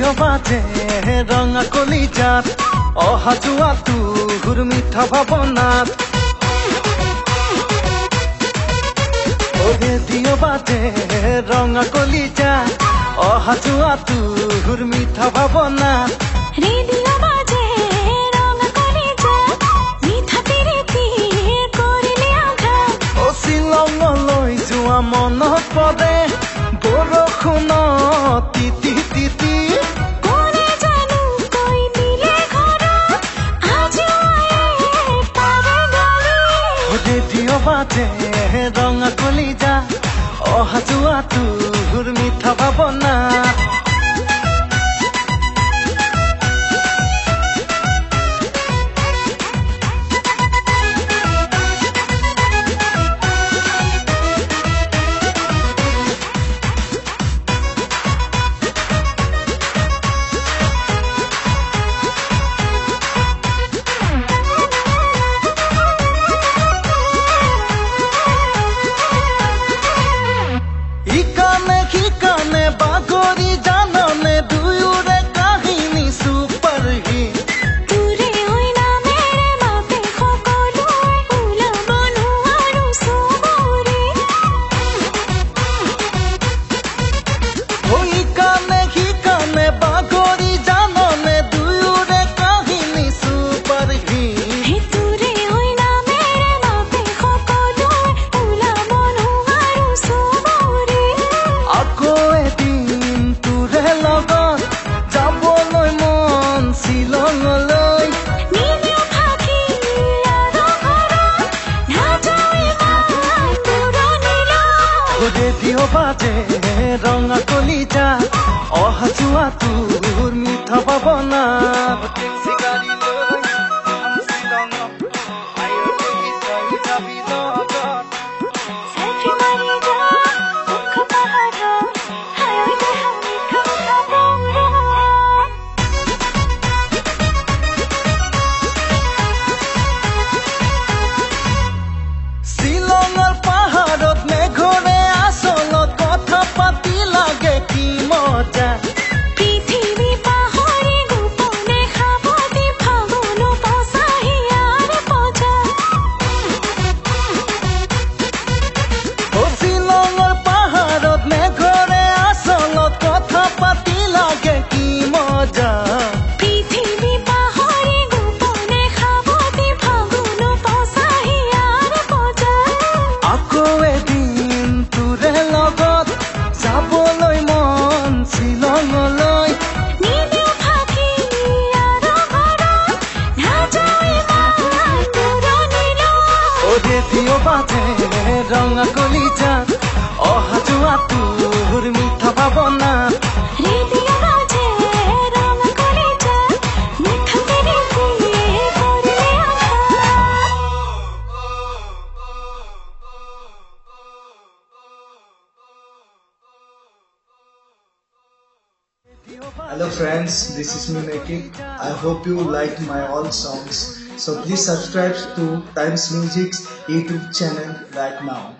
Radio' বাজে ৰঙা কলিজাত অহা যোৱা তোৰ মিঠা ভাৱনাত ৰেডিঅ' বাজে ৰঙা কলিজাত অহা যোৱা তোৰ মিঠা ভাৱনাত ৰেডিঅ' বাজে ৰঙা কলিজাত মিঠা প্ৰীতি কৰিলে আঘাত শ্বিলঙলৈ যোৱা মনত পৰে বৰষুণত তিতি তিতি কোনে জানো কৈ দিলে ঘৰত আজিও পাৰে গালি ৰেডিঅ' বাজে ৰঙা কলিজা অহা যোৱা তোৰ মিঠা ভাৱনা ইকানে সিকানে বাগৰি জাননে দুয়োৰে কাহিনী ছুপাৰ হিট তোৰে হৈ নামেৰে মাতে সকলোৱে ওলাব নোৱাৰো চবৰে ইকানে সিকানে বাগৰি জাননে দুয়োৰে কাহিনী ছুপাৰ হিট তোৰে হৈ নামেৰে মাতে সকলোৱে ওলাব নোৱাৰো চবৰে আকৌ এদিন তোৰে লগত যাবলৈ মন শ্বিলঙলৈ নিলেও ফাঁকি আৰু ঘৰত নাযাওঁ ইমান দূৰণিলৈ ৰেডিঅ' বাজে ৰঙা কলিজা অহা যোৱা তোৰ মিঠা ভাৱনা চেল্ফি মাৰি যা দুখ পাহাৰত হায়ৈ দেহা মিঠা ভাৱনা শ্বিলঙৰ পাহাৰত মেঘৰে আচলত কথা পাতি লাগে কি মজা পৃথিৱী পাহৰি গোপনে সাৱটি ফাগুন পচাহি আৰু পজা শ্বিলঙৰ পাহাৰত মেঘৰে আচলত কথা পাতি লাগে কি মজা পৃথিৱী পাহৰি গোপনে সাৱটি ফাগুন পচাহি আৰু পজা আকৌ এদিন তোৰে লগত যাবলৈ মন শ্বিলঙলৈ নিলেও ফাঁকি আৰু ঘৰত নাযাওঁ ইমান দূৰণিলৈ ৰেডিঅ' বাজে ৰঙা কলিজাত অহা যোৱা তোৰ মিঠা ভাৱনা ৰেডিঅ' বাজে ৰঙা কলিজাত মিঠা প্ৰীতি কৰিলে আঘাত Hello friends, this is me Naked. I hope you liked my all songs. So please subscribe to Times Music's YouTube channel right now.